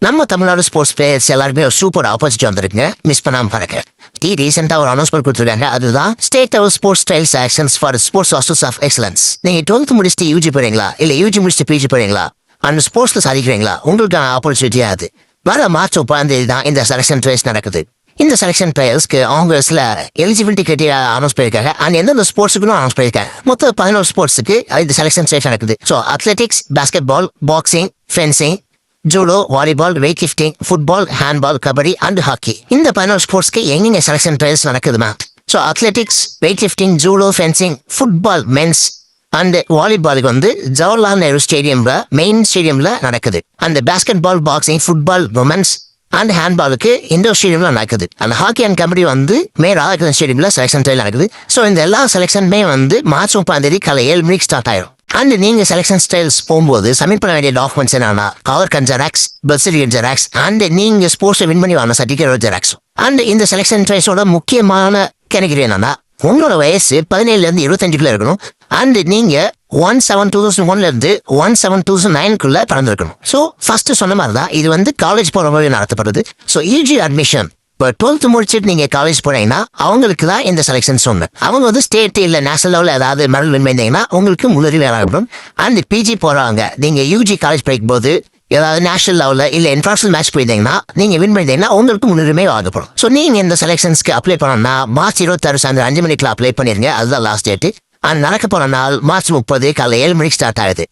நம்ம Tamil Nadu sports players எல்லாருமே ஒரு சூப்பர் ஆப்போசிட் வந்திருக்குங்க. மிஸ் பண்ணாம பாருங்க. ரீசெண்டா ஒரு அனௌன்ஸ்மெண்ட் கொடுத்துருக்காங்க. அதுதான் state level sports trials actions for sports hostels of excellence. நீங்க 12th முடிச்சுட்டு யூஜி போறீங்களா, இல்ல யூஜி முடிச்சுட்டு பிஜி போறீங்களா, அந்த ஸ்போர்ட்ஸ்ல சாதிக்கிறீங்களா, உங்களுக்கான ஆப்பர்ச்சுனிட்டியா அது. வர மார்ச் 30 தான் இந்த செலக்ஷன் ட்ரையல்ஸ் நடக்குது. இந்த செலக்ஷன் ட்ரையல்ஸ்க்கு அவங்க சில எலிஜிபிலிட்டி கிரைட்டீரியா அனௌன்ஸ் பண்ணிருக்காங்க. அண்ட் எந்தெந்த ஸ்போர்ட்ஸுக்கும் அனௌன்ஸ் பண்ணிருக்காங்க. மொத்தம் 11 ஸ்போர்ட்ஸுக்கு இந்த செலக்ஷன் ட்ரையல்ஸ் நடக்குது. So athletics, basketball, boxing, fencing, judo, volleyball, weightlifting, football, handball, kabaddi and hockey. இந்த 11 ஸ்போர்ட்ஸ்க்கு எங்கெங்க செலக்ஷன் ட்ரையல்ஸ் நடக்குதுமா? So athletics, weightlifting, judo, fencing, football men's and வாலிபாலுக்கு வந்து ஜவஹர்லால் நேரு ஸ்டேடியம்ல மெயின் ஸ்டேடியம்ல நடக்குது. அந்த basketball, boxing, football women's and ஹேண்ட்பாலுக்கு இண்டோர் ஸ்டேடியம்ல நடக்குது. அந்த ஹாக்கி அண்ட் கபடி வந்து மே ராதாகிருஷ்ணன் ஸ்டேடியம்ல செலக்ஷன் ட்ரையல் நடக்குது. ஸோ இந்த எல்லா செலக்ஷனுமே வந்து மார்ச் 30 காலை 7 மணிக்கு ஸ்டார்ட் ஆயிடும். அண்ட் நீங்க செலக்ஷன் ஸ்டைல்ஸ் போகும்போது சப்மிட் பண்ண வேண்டிய டாக்குமெண்ட்ஸ் என்னன்னா கவர் கன் xerox, birth certificate xerox and நீங்க ஸ்போர்ட்ஸ் வின் பண்ணி வாங்க சர்டிஃபிகேட் ஜெராக்ஸ். அண்ட் இந்த செலக்ஷன் ட்ரையல்ஸோட முக்கியமான கேட்டகரி என்னன்னா உங்களோட வயசு 17ல இருந்து 25 இருக்கணும். அண்ட் நீங்க 17-2001 இருந்து 17-2009 பிறந்திருக்கணும். ஸோ ஃபர்ஸ்ட் சொன்ன மாதிரி தான் இது வந்து காலேஜ் போறவங்க நடத்தப்படுது. ஸோ யூஜி அட்மிஷன் இப்போ 12th முடிச்சுட்டு நீங்க காலேஜ் போனீங்கன்னா அவங்களுக்கு தான் இந்த செலக்ஷன் சொன்னேன். அவங்க வந்து ஸ்டேட் இல்ல நேஷனல் லெவலில் ஏதாவது மெடல் வின் பண்ணிங்கன்னா உங்களுக்கு முன்னுரிமை வழங்கப்படும். அண்ட் பிஜி போறவங்க நீங்க யூஜி காலேஜ் படிக்கும் போது ஏதாவது நேஷனல் லெவலில் இல்ல இன்டர்நேஷனல் மேட்ச் போயிருந்தீங்கன்னா நீங்க வின் பண்ணிட்டீங்கன்னா உங்களுக்கு முன்னுரிமை வழங்கப்படும். ஸோ நீங்க இந்த செலக்ஷன்ஸ்க்கு அப்ளை பண்ணணும்னா மார்ச் 26 சாயந்தரம் 5 மணிக்கு அப்ளை பண்ணிருங்க. அதுதான் லாஸ்ட் டேட். அண்ட் நடக்க போன நாள் மார்ச் 30 காலை 7 மணிக்கு ஸ்டார்ட் ஆகுது.